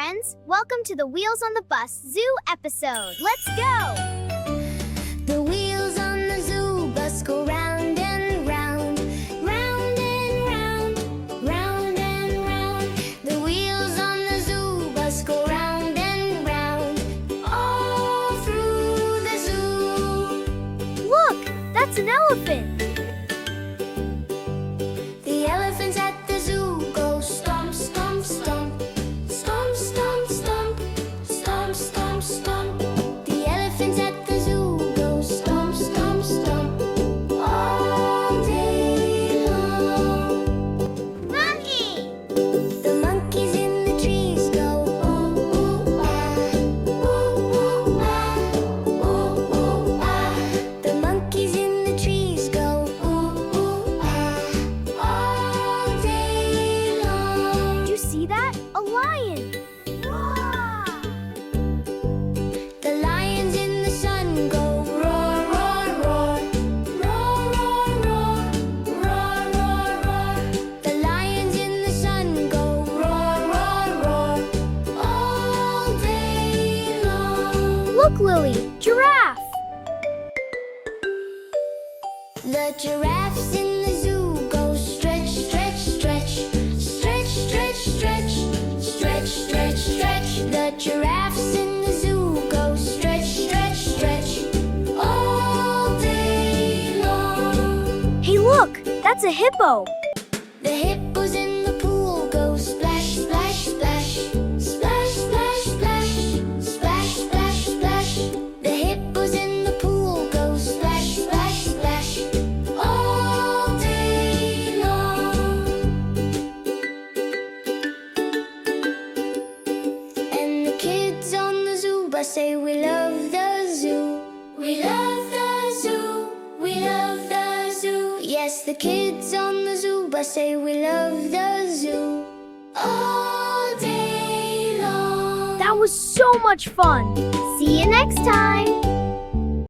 friends! Welcome to the Wheels on the Bus Zoo episode. Let's go! The wheels on the zoo bus go round and round, round and round, round and round. The wheels on the zoo bus go round and round, all through the zoo. Look, that's an elephant. The elephants at the zoo go stomp, stomp, stomp, stomp, stomp, stomp, stomp, stomp, stomp. The elephants at the zoo go stomp, stomp, stomp, all day long. Monkey! The monkeys in the trees go ooh, ooh, ah, ooh, ooh, ah, ooh, ooh, ah. The monkeys in the trees go ooh, ooh, ah, all day long. Did you see that? A lion! The lions in the sun go roar, roar, roar, roar, roar, roar, roar, roar, roar. The lions in the sun go roar, roar, roar, all day long. Look, Lily, giraffe! The giraffes in the zoo go stretch, stretch, stretch, stretch, stretch, stretch, stretch, stretch, stretch. The giraffes in the zoo go stretch, stretch, stretch, all day long. Hey, look, that's a hippo. The hippos in the pool go splash, splash, splash, splash, splash, splash, splash, splash, splash. The hippos in the pool go splash, splash, splash, all day long. And the kids on the zoo bus say we love the zoo. We love the zoo. We love the zoo. Yes, the kids on the zoo bus say we love the zoo all day long. That was so much fun. See you next time.